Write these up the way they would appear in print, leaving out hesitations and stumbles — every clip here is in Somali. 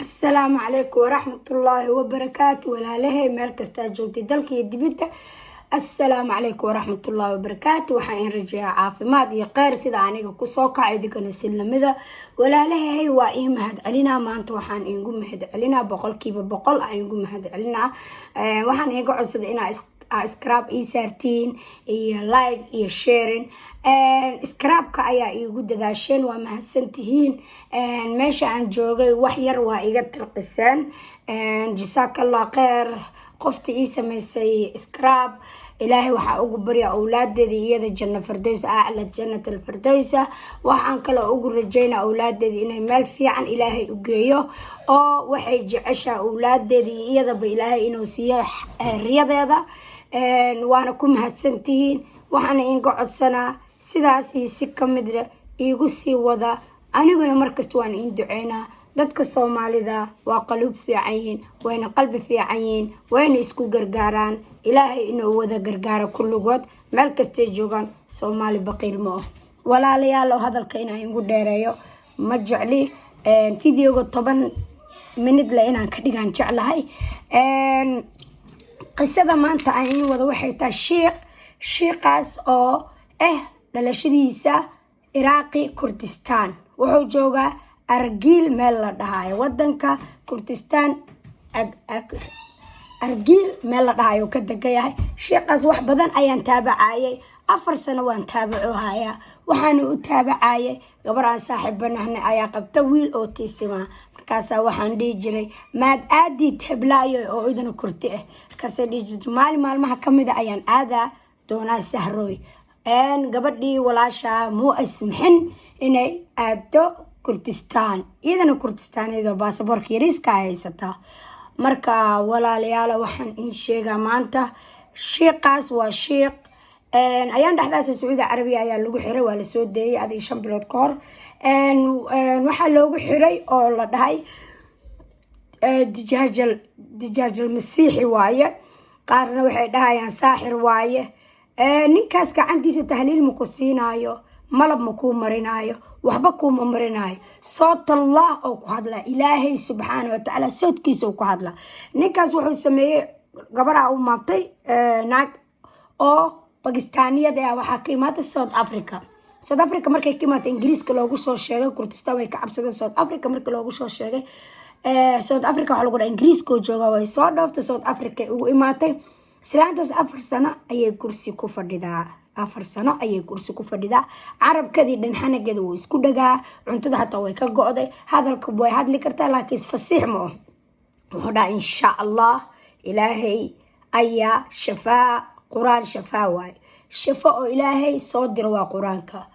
السلام عليكم ورحمة الله وبركاته ولا لهي مالك استاجوتي دلكي دبيتا. السلام عليكم ورحمة الله وبركاته. وحين رجع عافماد يقار سيدا عنيقا كسوكا عيدك نسلمدا ولا لهي وإيه مهد علينا ما أنت وحان إنقو مهد علينا بقول كيبا بقول إنقو مهد علينا وحان إنقو عصد إنا اسكراب إيسارتين إيه لايك إيه شيرين اسكرابka ayaa iigu dadaasheen waa mahadsantihiin meesha aan joogay wax yar waa iga tirqiseen jazaakallahu khair qofti ii sameysay iskraab ilaahay waxa ugu bariya awlaadeeda iyada janna firdaws a'la jannatul firdaws waxaan kale ugu rajeynaa awlaadeeda inay meel fiican ilaahay u geeyo oo waxay jeceshaa awlaadeeda iyada ba ilaahay inuu siiyo riyadeeda waana ku mahadsantihiin waxaan inga codsanaa sidaas si kamid ah iigu sii wada aniguna markasta waan in duceynaa dadka Soomaalida waa qalub fiican yihiin wayna qalbi fiican yihiin wayna isku gargaaraan ilaahay inuu wada gargaaro kulligood meel kasta joogan Soomaali baqiil ma walaalayaal hadalka inaan igu dheereeyo ma jecli fiidiyoga 10 minute la inaan ka dhigan jeclahay qisada maanta aan wada waxay tahay sheekhaas oo dhalashadiisa Iraaqi Kurdistan wuxuu joogaa Argil meel la dhahayo wadanka Kurdistan Argil meel la dhahayo ka degayahay sheekhaas wax badan ayaan taabacayay 4 sano waan taabacoohaya waxaan u taabacayay gabar aan saaxiibanahay ayaa qabta wiil oo tiisima markaas waxaan dhigi jiray maad aadi tablaayo oo idin kurti markaas dhigi maalmaha kamid ayaan aada doonaa sahrooy gabadhii walaasha muu ismixin inay aado Kurdistan iyadana Kurdistaanida baasaboorka yariiska haysata marka walaalayaal waxaan in sheegaa maanta sheekhaas waa sheekh ayaan dhaxdaas Sacuudi Carabiga ayaa lagu xiray waa la soo deeyay adii 5 bilood ka hor waxa loogu xiray oo la dhahay dijaajal masiixi waaye qaarna waxay dhahayaan saaxir waaye ninkaas gacantiisa tahliil ma ku siinaayo malab ma ku marinayo waxba ku ma marinayo soot Allah oo ku hadla ilaahay subhanahu wa ta'ala soodkiisa ku hadla ninkaas wuxuu sameeyay gabar u maabtay naag oo Pakistaaniyada ah waxa ka imaatay South Africa markay ka imaatay Ingiriiska loogu soo sheegay Kurdistan way ka cabsadeen South Africa markii loogu soo sheegay South Africa waxa lagu dhahay Ingiriiska jooga way soo dhooftay South Africa ugu imaatay islaantaas 4 sano ayay kursi ku fadhidaa 4 sano ayay kursi ku fadhidaa carabkadii dhanxanageeda way isku dhagaa cuntada hatta way ka go'day hadalka way hadli kartaa laakiin fasiix ma wuxuu dhaa insha Allah ilaahay ayaa shafaa quraan shafaa waay shafa oo ilaahay soo diro waa quraanka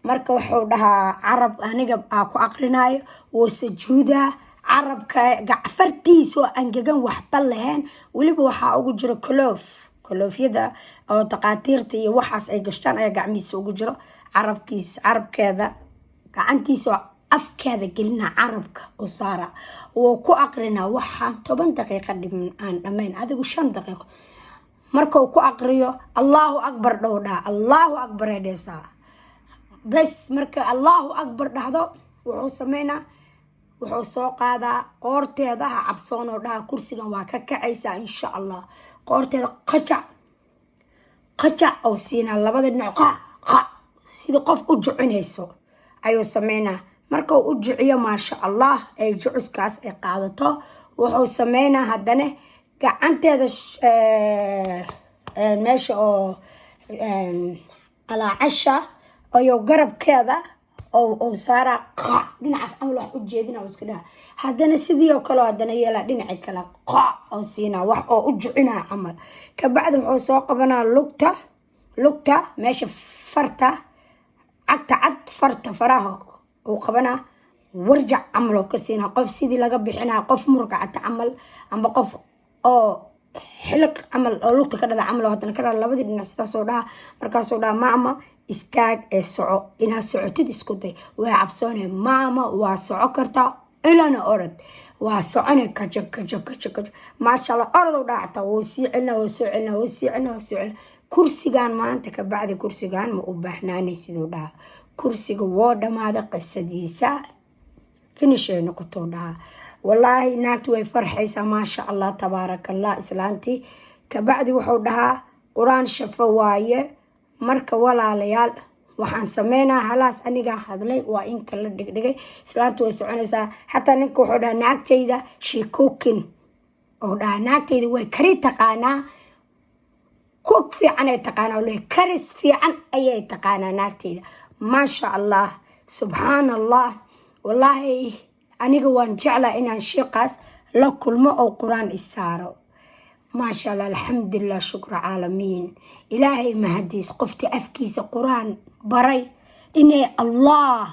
marka wuxuu dhahaa carab aniga ku aqrinayo oo sujuuda carabka gacfartiisa oo angagan waxba lahayn waliba waxa ugu jiro koloofyada oo taqaatiirta iyo waxaas ay gashtaan ay gacmiisa ugu jiro carabkeeda gacantiisa afkeeda gelina carabka oo saara oo ku aqrina waxa 10 daqiiqo dhiman aan dhameyn adigu 5 daqiiqo marka uu ku aqriyo Allahu akbar dhowdha Allahu akbar eedesa bas marka Allahu akbar dhahdo wuxuu sameynaa wuxuu soo qaadaa qoorteeda cabsoon oo dhaha kursigan waa ka kacaysa insha Allah qoorteeda qajac oo siina labada dhinac sida qof u jucinayso ayuu sameynaa marka uu juciyo ma sha Allah ay juciskaas ay qaadato wuxuu sameynaa hadana gacanteeda meesha oo ala casha oo garabkeeda oo saara dhinacaas amal wax u jeedina oo iska dhaha hadana sidii oo kale hadana yeela dhinaca kale oo siina wax oo u jucina amal ka bacdi wuxuu soo qabanaa lugta meesha farta cad farta faraha oo qabana warjac amal oo ka siina qof sidii laga bixinaa qof murqa cad amal amba qof oo xilq amal oo lugta ka dhada amal hadana ka dhada labadii dhinac sida soo dhaha markaas oo dhaha maama istaag soco ina socotid isku day waa cabsoonay maama waa soco karta ilana orad waa soconay kaja ma sha Allah orad dhaacta oo sii celina kursigan maanta ka bacdi kursigan ma u baahnaanay sidoo dhaha kursiga woo dhamaada qisadiisa finish ay noqoto dhaha wallaahi naagtu way farxaysaa maasha allah tabaaraka allah islaantii kabacdi wuxuu dhahaa qur-aan shafo waaye marka walaalayaal waxaan sameynaa halaas anigaa hadlay waa in kala dhigdhigay islaantu way soconaysaa xataa ninka wuxuu dhahaa naagtayda shikookin oo dhahaa naagtayda way kari taqaanaa cook fiican ay taqaanaa le karis fiican ayay taqaanaa naagtayda maasha allah subxaan allah wallaahi aniga waan jeclaa inaan sheekaas la kulmo oo qur-aan isaaro maasha allah alxamdulilah shukra caalamiin ilaahay mahadiis qoftii afkiisa qur-aan baray inay allah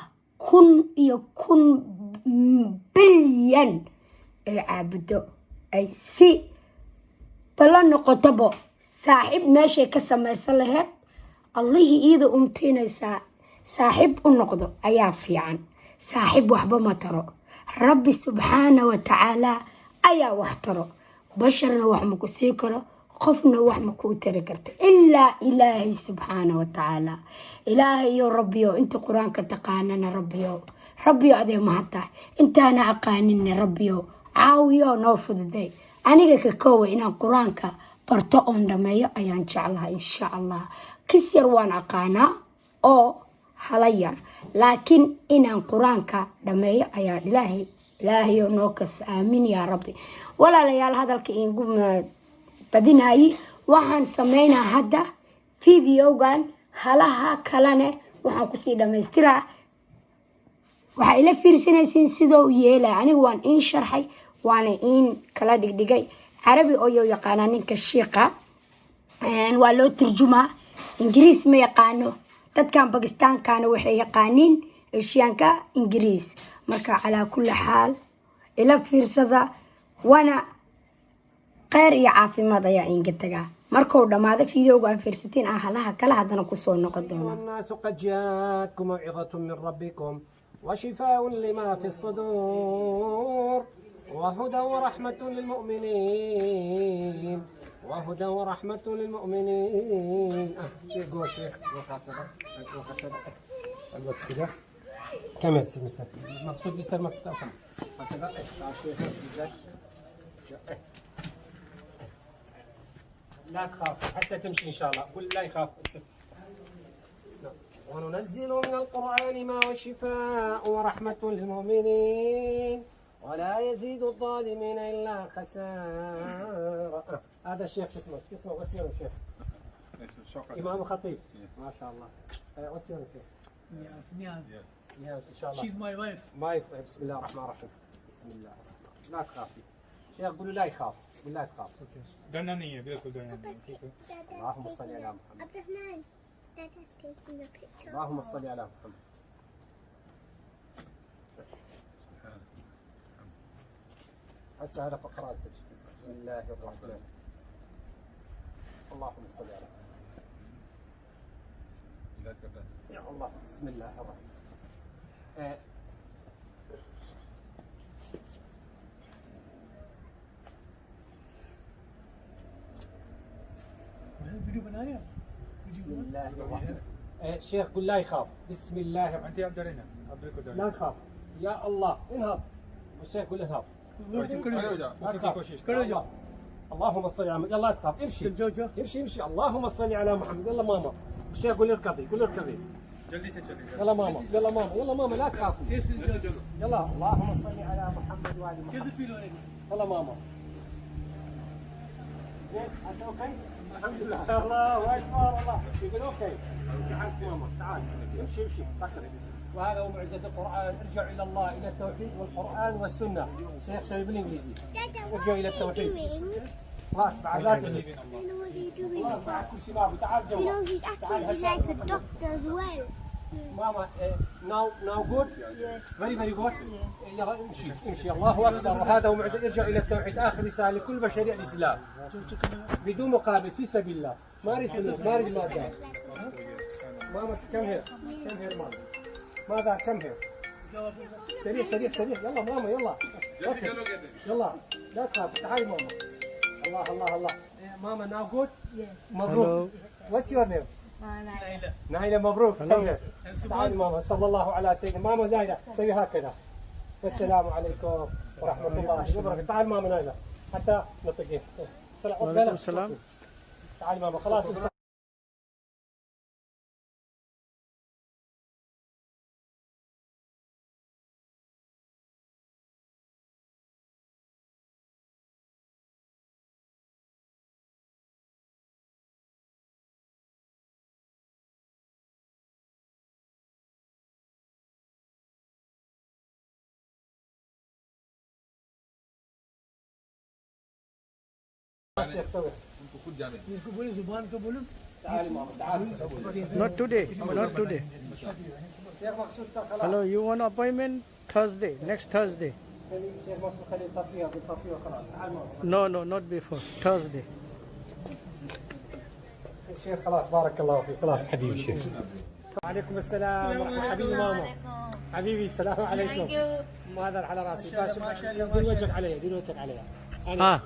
1,000,000 bilyan ay caabudo ay si bala noqotobo saaxiib meeshay ka samaysan laheyd allihii iida umtiinaysaa saaxiib u noqdo ayaa fiican saaxiib waxba ma taro rabbi subxaana wa tacaala ayaa wax taro basharna wax ma ku sii karo qofna wax ma kuu tari karta ilaa ilaahay subxaana wa tacaala ilaahayo rabbiyo inta qur-aanka taqaanana rabbiyo adee mahadtahay intaana aqaaninna rabbiyo caawiyo noo fududay aniga ka koowa inaan qur-aanka barto oon dhameeyo ayaan jeclaha insha allah kis yar waan aqaanaa oo halayar laakiin inaan qur-aanka dhameeyo ayaa ilaahayo noo kas aamin yaa rabbi walaalayaal hadalka iigu badinayi waxaan sameynaa hadda videogan halaha kalene waxaan kusii dhamaystiraa waxaa ila fiirsanaysiin sidoo yeelaya aniga waan iin sharxay waana iin kala dhigdhigay carabi oo yaqaanaa ninka shiiqa waa loo turjumaa ingiriis ma yaqaano dadkan bakistaankaana waxay yaqaaniin eshiyaanka ingiriis marka calaa kulli xaal ila fiirsada waana kheyr iyo caafimaad ayaa inga tagaa markuu dhammaado fideoga aan fiirsatiin aan halaha kale haddana kusoo noqon doona وشفاء لما في الصدور وهدى ورحمة للمؤمنين وهدى ورحمة للمؤمنين شيخ جوا شيخ بس كده كم يا سيدي مستر مقصود مستر مستر هكذا لا تخاف هسه تمشي ان شاء الله قول لا يخاف وننزل من القرآن ما هو شفاء ورحمة للمؤمنين ولا يزيد الظالمين إلا خسارة. هذا الشيخ شو اسمه وسيم الشيخ إمام خطيب ما شاء الله وسيم الشيخ نياز إن شاء الله. She's my wife. بسم الله الرحمن الرحيم. بسم الله الرحمن الرحيم. لا تخافي شيخ قولوا لا يخاف بالله تخاف. डरना नहीं है बिल्कुल डरना नहीं ठीक है اللهم صل على محمد. اللهم صل على محمد. هسه هذا فقرات بسم الله الرحمن. اللهم صل على محمد. يا الله بسم الله الرحمن. بسم الله الرحمن. الشيخ قل لا يخاف. بسم الله الرحمن. انت درينا لا تخاف يا الله انهض. الشيخ قل انهض. لا تخاف. اللهم صل على محمد. يلا لا تخاف امشي امشي اللهم صل على محمد. يلا ماما الشيخ قل اركضي जल्दी से चलिए يلا ماما لا تخافي يلا اللهم صل على محمد وعلى محمد. يلا ماما زين هسه اوكي الحمد لله الله اكبر الله يقول اوكي تعال ماما تعال امشي وهذا هو معجزة القرآن. ارجع إلى الله إلى التوحيد والقرآن والسنة. شيخ شايب بالإنجليزي ارجع إلى التوحيد. خلاص بعد لا تجلس خلاص بعد كل شيء بابا تعال جوا تعال هسه ماما now good very good. يلا امشي الله أكبر. وهذا هو معجزة. ارجع إلى التوحيد. آخر رسالة لكل بشرية الإسلام بدون مقابل في سبيل الله. ما أريد فلوس ما أريد مادة. ماما كم هير ماما ماذا كم هير سريع يلا ماما يلا لا تخاف تعالي ماما. الله ماما now good مبروك. what's your name نايلة مبروك كم هير تعالي ماما صلى الله على سيدنا. ماما زايدة سوي هكذا والسلام عليكم ورحمه الله وبركاته. تعال ماما نايلة حتى نطقين. وعليكم السلام. تعال ماما خلاص. Not today. Not today. Hello, you want appointment Thursday, next Thursday? No, no, not before. Thursday. الشيخ خلاص بارك الله فيك. خلاص حبيبي الشيخ. وعليكم السلام ورحمة حبيبي ماما. حبيبي السلام عليكم. ما هذا على راسي. دير وجهك علي. دير وجهك علي. ها